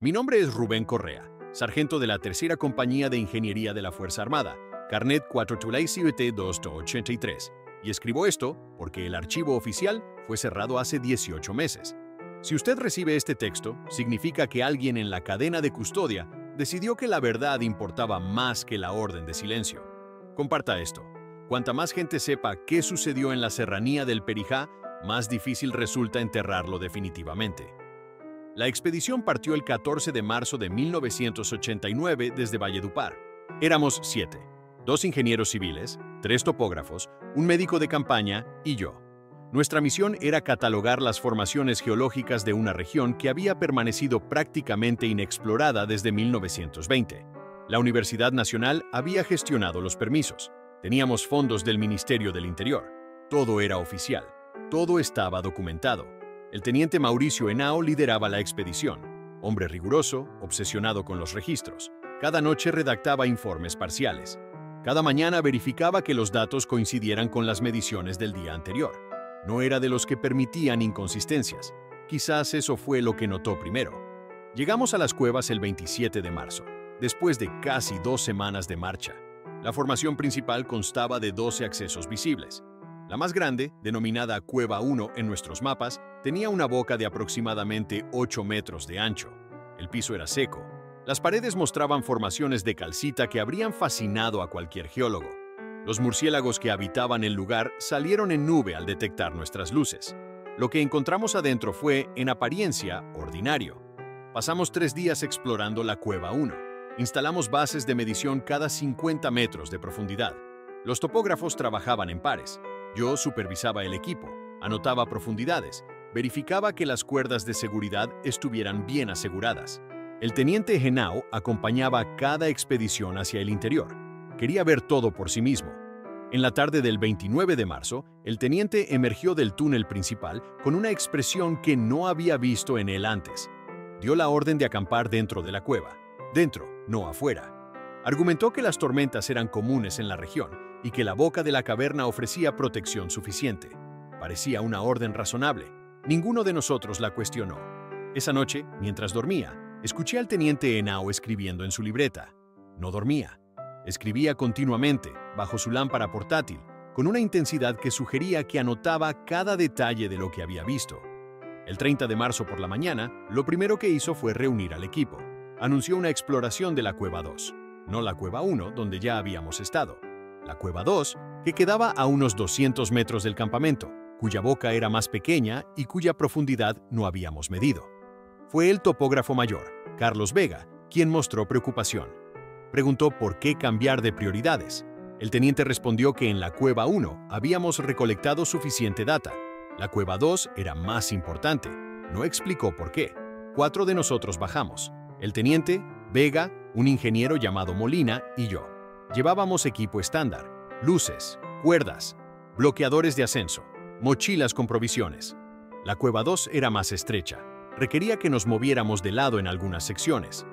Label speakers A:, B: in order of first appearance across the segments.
A: Mi nombre es Rubén Correa, sargento de la Tercera Compañía de Ingeniería de la Fuerza Armada, Carnet 427-283, y escribo esto porque el archivo oficial fue cerrado hace 18 meses. Si usted recibe este texto, significa que alguien en la cadena de custodia decidió que la verdad importaba más que la orden de silencio. Comparta esto. Cuanta más gente sepa qué sucedió en la serranía del Perijá, más difícil resulta enterrarlo definitivamente. La expedición partió el 14 de marzo de 1989 desde Valledupar. Éramos 7, 2 ingenieros civiles, 3 topógrafos, un médico de campaña y yo. Nuestra misión era catalogar las formaciones geológicas de una región que había permanecido prácticamente inexplorada desde 1920. La Universidad Nacional había gestionado los permisos. Teníamos fondos del Ministerio del Interior. Todo era oficial. Todo estaba documentado. El teniente Mauricio Henao lideraba la expedición. Hombre riguroso, obsesionado con los registros. Cada noche redactaba informes parciales. Cada mañana verificaba que los datos coincidieran con las mediciones del día anterior. No era de los que permitían inconsistencias. Quizás eso fue lo que notó primero. Llegamos a las cuevas el 27 de marzo, después de casi 2 semanas de marcha. La formación principal constaba de 12 accesos visibles. La más grande, denominada Cueva 1 en nuestros mapas, tenía una boca de aproximadamente 8 metros de ancho. El piso era seco. Las paredes mostraban formaciones de calcita que habrían fascinado a cualquier geólogo. Los murciélagos que habitaban el lugar salieron en nube al detectar nuestras luces. Lo que encontramos adentro fue, en apariencia, ordinario. Pasamos 3 días explorando la Cueva 1. Instalamos bases de medición cada 50 metros de profundidad. Los topógrafos trabajaban en pares. Yo supervisaba el equipo, anotaba profundidades, verificaba que las cuerdas de seguridad estuvieran bien aseguradas. El teniente Henao acompañaba cada expedición hacia el interior. Quería ver todo por sí mismo. En la tarde del 29 de marzo, el teniente emergió del túnel principal con una expresión que no había visto en él antes. Dio la orden de acampar dentro de la cueva. Dentro, no afuera. Argumentó que las tormentas eran comunes en la región y que la boca de la caverna ofrecía protección suficiente. Parecía una orden razonable. Ninguno de nosotros la cuestionó. Esa noche, mientras dormía, escuché al teniente Henao escribiendo en su libreta. No dormía. Escribía continuamente, bajo su lámpara portátil, con una intensidad que sugería que anotaba cada detalle de lo que había visto. El 30 de marzo por la mañana, lo primero que hizo fue reunir al equipo. Anunció una exploración de la Cueva 2, no la Cueva 1, donde ya habíamos estado. La Cueva 2, que quedaba a unos 200 metros del campamento, cuya boca era más pequeña y cuya profundidad no habíamos medido. Fue el topógrafo mayor, Carlos Vega, quien mostró preocupación. Preguntó por qué cambiar de prioridades. El teniente respondió que en la Cueva 1 habíamos recolectado suficiente data. La Cueva 2 era más importante. No explicó por qué. 4 de nosotros bajamos. El teniente, Vega, un ingeniero llamado Molina y yo. Llevábamos equipo estándar, luces, cuerdas, bloqueadores de ascenso, mochilas con provisiones. La Cueva 2 era más estrecha. Requería que nos moviéramos de lado en algunas secciones.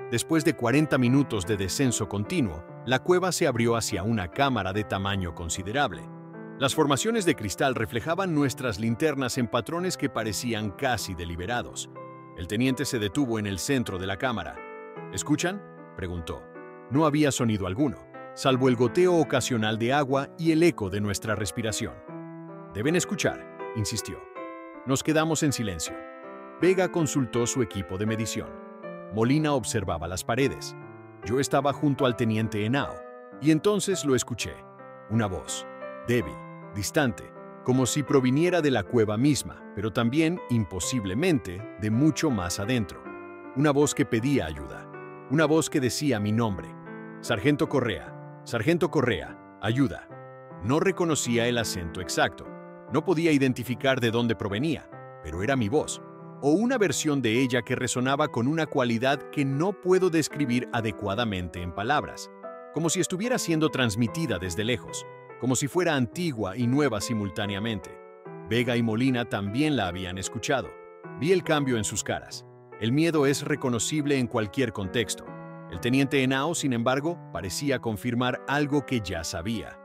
A: Después de 40 minutos de descenso continuo, la cueva se abrió hacia una cámara de tamaño considerable. Las formaciones de cristal reflejaban nuestras linternas en patrones que parecían casi deliberados. El teniente se detuvo en el centro de la cámara. ¿Escuchan?, preguntó. No había sonido alguno, salvo el goteo ocasional de agua y el eco de nuestra respiración. «Deben escuchar», insistió. Nos quedamos en silencio. Vega consultó su equipo de medición. Molina observaba las paredes. Yo estaba junto al teniente Henao, y entonces lo escuché. Una voz, débil, distante, como si proviniera de la cueva misma, pero también, imposiblemente, de mucho más adentro. Una voz que pedía ayuda. Una voz que decía mi nombre. Sargento Correa, ayuda. No reconocía el acento exacto. No podía identificar de dónde provenía, pero era mi voz, o una versión de ella que resonaba con una cualidad que no puedo describir adecuadamente en palabras, como si estuviera siendo transmitida desde lejos, como si fuera antigua y nueva simultáneamente. Vega y Molina también la habían escuchado. Vi el cambio en sus caras. El miedo es reconocible en cualquier contexto. El teniente Henao, sin embargo, parecía confirmar algo que ya sabía.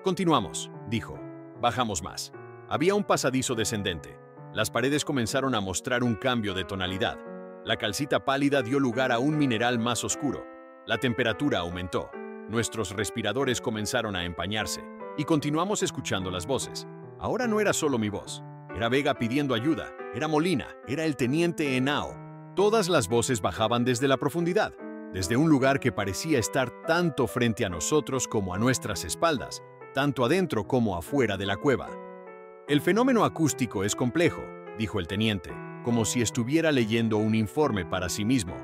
A: «Continuamos», dijo. Bajamos más. Había un pasadizo descendente. Las paredes comenzaron a mostrar un cambio de tonalidad. La calcita pálida dio lugar a un mineral más oscuro. La temperatura aumentó. Nuestros respiradores comenzaron a empañarse y continuamos escuchando las voces. Ahora no era solo mi voz. Era Vega pidiendo ayuda. Era Molina. Era el teniente Henao. Todas las voces bajaban desde la profundidad, desde un lugar que parecía estar tanto frente a nosotros como a nuestras espaldas, tanto adentro como afuera de la cueva. El fenómeno acústico es complejo, dijo el teniente, como si estuviera leyendo un informe para sí mismo.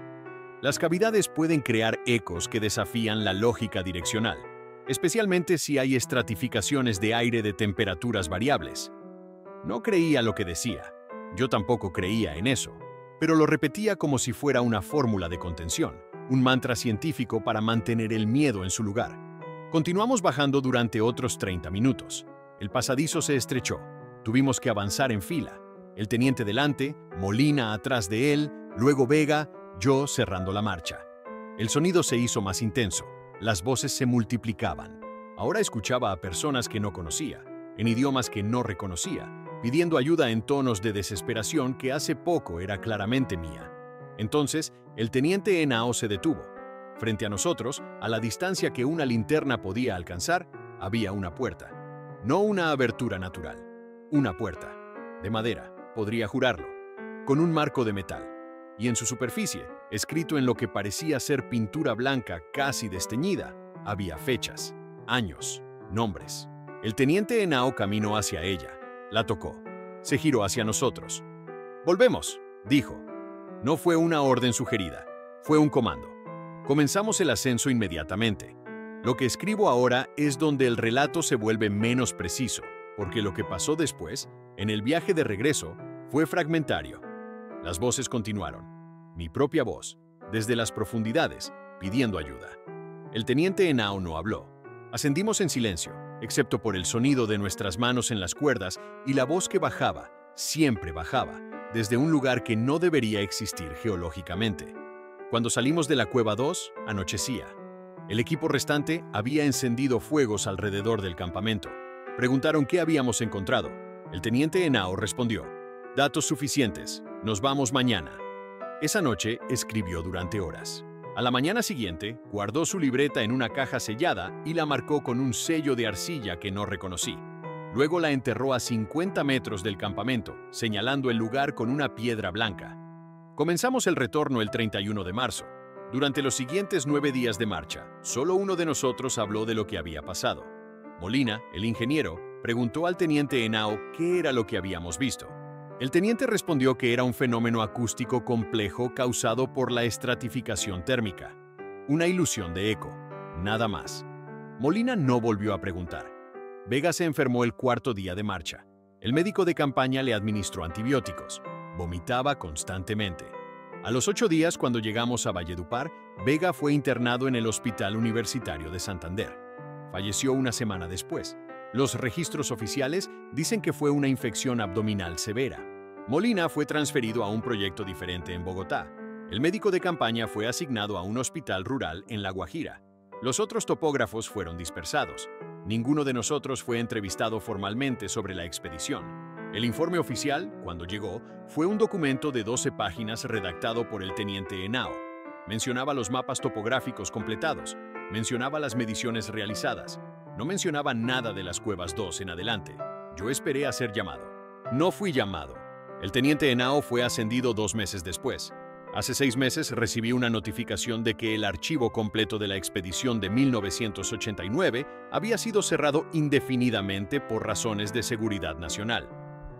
A: Las cavidades pueden crear ecos que desafían la lógica direccional, especialmente si hay estratificaciones de aire de temperaturas variables. No creía lo que decía. Yo tampoco creía en eso, pero lo repetía como si fuera una fórmula de contención, un mantra científico para mantener el miedo en su lugar. Continuamos bajando durante otros 30 minutos. El pasadizo se estrechó. Tuvimos que avanzar en fila. El teniente delante, Molina atrás de él, luego Vega, yo cerrando la marcha. El sonido se hizo más intenso. Las voces se multiplicaban. Ahora escuchaba a personas que no conocía, en idiomas que no reconocía, pidiendo ayuda en tonos de desesperación que hace poco era claramente mía. Entonces, el teniente Henao se detuvo. Frente a nosotros, a la distancia que una linterna podía alcanzar, había una puerta. No una abertura natural, una puerta. De madera, podría jurarlo, con un marco de metal. Y en su superficie, escrito en lo que parecía ser pintura blanca casi desteñida, había fechas, años, nombres. El teniente Henao caminó hacia ella. La tocó. Se giró hacia nosotros. «Volvemos», dijo. No fue una orden sugerida, fue un comando. Comenzamos el ascenso inmediatamente. Lo que escribo ahora es donde el relato se vuelve menos preciso, porque lo que pasó después, en el viaje de regreso, fue fragmentario. Las voces continuaron. Mi propia voz, desde las profundidades, pidiendo ayuda. El teniente Henao no habló. Ascendimos en silencio, excepto por el sonido de nuestras manos en las cuerdas y la voz que bajaba, siempre bajaba, desde un lugar que no debería existir geológicamente. Cuando salimos de la cueva 2, anochecía. El equipo restante había encendido fuegos alrededor del campamento. Preguntaron qué habíamos encontrado. El teniente Henao respondió: «Datos suficientes, nos vamos mañana». Esa noche escribió durante horas. A la mañana siguiente, guardó su libreta en una caja sellada y la marcó con un sello de arcilla que no reconocí. Luego la enterró a 50 metros del campamento, señalando el lugar con una piedra blanca. Comenzamos el retorno el 31 de marzo. Durante los siguientes 9 días de marcha, solo uno de nosotros habló de lo que había pasado. Molina, el ingeniero, preguntó al teniente Henao qué era lo que habíamos visto. El teniente respondió que era un fenómeno acústico complejo causado por la estratificación térmica. Una ilusión de eco, nada más. Molina no volvió a preguntar. Vega se enfermó el 4.º día de marcha. El médico de campaña le administró antibióticos. Vomitaba constantemente. A los 8 días, cuando llegamos a Valledupar, Vega fue internado en el Hospital Universitario de Santander. Falleció una semana después. Los registros oficiales dicen que fue una infección abdominal severa. Molina fue transferido a un proyecto diferente en Bogotá. El médico de campaña fue asignado a un hospital rural en La Guajira. Los otros topógrafos fueron dispersados. Ninguno de nosotros fue entrevistado formalmente sobre la expedición. El informe oficial, cuando llegó, fue un documento de 12 páginas redactado por el teniente Henao. Mencionaba los mapas topográficos completados, mencionaba las mediciones realizadas. No mencionaba nada de las cuevas 2 en adelante. Yo esperé a ser llamado. No fui llamado. El teniente Henao fue ascendido 2 meses después. Hace 6 meses recibí una notificación de que el archivo completo de la expedición de 1989 había sido cerrado indefinidamente por razones de seguridad nacional.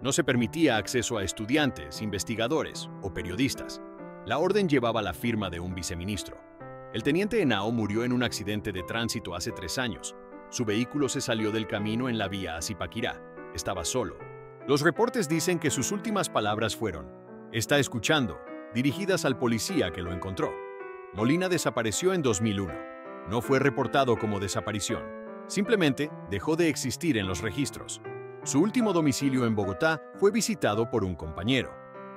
A: No se permitía acceso a estudiantes, investigadores o periodistas. La orden llevaba la firma de un viceministro. El teniente Henao murió en un accidente de tránsito hace 3 años. Su vehículo se salió del camino en la vía a Zipaquirá. Estaba solo. Los reportes dicen que sus últimas palabras fueron: «Está escuchando», dirigidas al policía que lo encontró. Molina desapareció en 2001. No fue reportado como desaparición. Simplemente dejó de existir en los registros. Su último domicilio en Bogotá fue visitado por un compañero.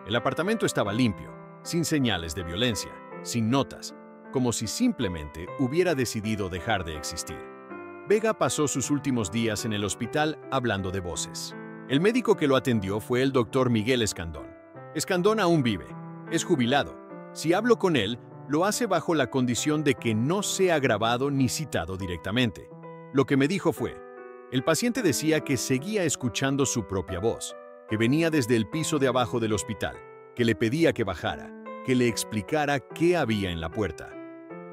A: El apartamento estaba limpio, sin señales de violencia, sin notas, como si simplemente hubiera decidido dejar de existir. Vega pasó sus últimos días en el hospital hablando de voces. El médico que lo atendió fue el doctor Miguel Escandón. Escandón aún vive, es jubilado Si hablo con él, lo hace bajo la condición de que no sea grabado ni citado directamente. Lo que me dijo fue, el paciente decía que seguía escuchando su propia voz, que venía desde el piso de abajo del hospital, que le pedía que bajara, que le explicara qué había en la puerta.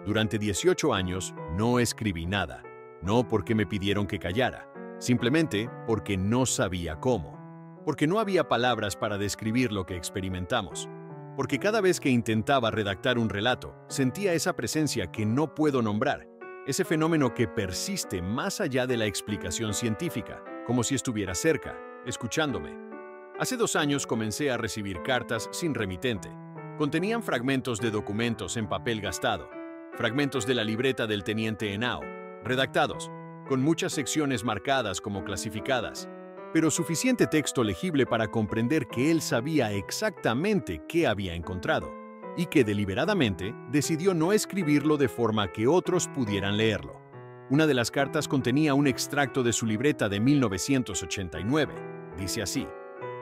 A: Durante 18 años no escribí nada, no porque me pidieron que callara, simplemente porque no sabía cómo, porque no había palabras para describir lo que experimentamos, porque cada vez que intentaba redactar un relato, sentía esa presencia que no puedo nombrar, ese fenómeno que persiste más allá de la explicación científica, como si estuviera cerca, escuchándome. Hace 2 años comencé a recibir cartas sin remitente. Contenían fragmentos de documentos en papel gastado, fragmentos de la libreta del teniente Henao, redactados, con muchas secciones marcadas como clasificadas, pero suficiente texto legible para comprender que él sabía exactamente qué había encontrado y que deliberadamente decidió no escribirlo de forma que otros pudieran leerlo. Una de las cartas contenía un extracto de su libreta de 1989. Dice así: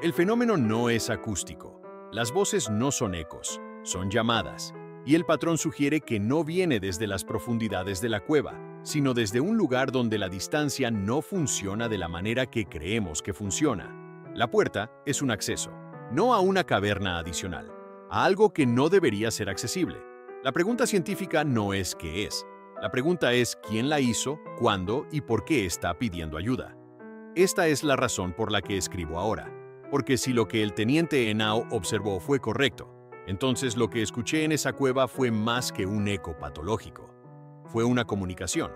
A: el fenómeno no es acústico. Las voces no son ecos, son llamadas, y el patrón sugiere que no viene desde las profundidades de la cueva, sino desde un lugar donde la distancia no funciona de la manera que creemos que funciona. La puerta es un acceso, no a una caverna adicional, a algo que no debería ser accesible. La pregunta científica no es qué es. La pregunta es quién la hizo, cuándo y por qué está pidiendo ayuda. Esta es la razón por la que escribo ahora, porque si lo que el teniente Henao observó fue correcto, entonces lo que escuché en esa cueva fue más que un eco patológico. Fue una comunicación,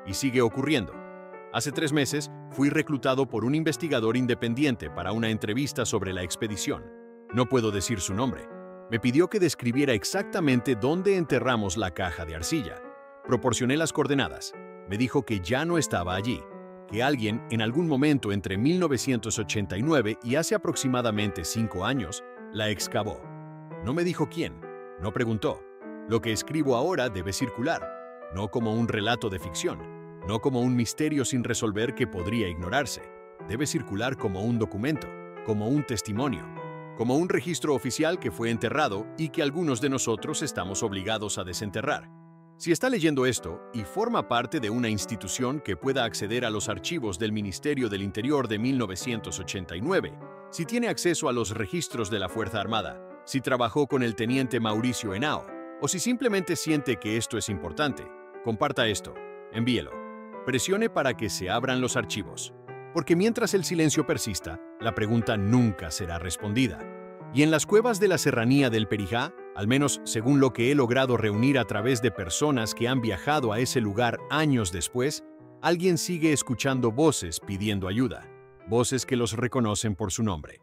A: y sigue ocurriendo. Hace 3 meses fui reclutado por un investigador independiente para una entrevista sobre la expedición. No puedo decir su nombre. Me pidió que describiera exactamente dónde enterramos la caja de arcilla. Proporcioné las coordenadas. Me dijo que ya no estaba allí, que alguien en algún momento entre 1989 y hace aproximadamente 5 años la excavó. No me dijo quién, no preguntó. Lo que escribo ahora debe circular, no como un relato de ficción, no como un misterio sin resolver que podría ignorarse. Debe circular como un documento, como un testimonio, como un registro oficial que fue enterrado y que algunos de nosotros estamos obligados a desenterrar. Si está leyendo esto y forma parte de una institución que pueda acceder a los archivos del Ministerio del Interior de 1989, si tiene acceso a los registros de la Fuerza Armada, si trabajó con el teniente Mauricio Henao, o si simplemente siente que esto es importante, comparta esto, envíelo. Presione para que se abran los archivos, porque mientras el silencio persista, la pregunta nunca será respondida. Y en las cuevas de la serranía del Perijá, al menos según lo que he logrado reunir a través de personas que han viajado a ese lugar años después, alguien sigue escuchando voces pidiendo ayuda, voces que los reconocen por su nombre.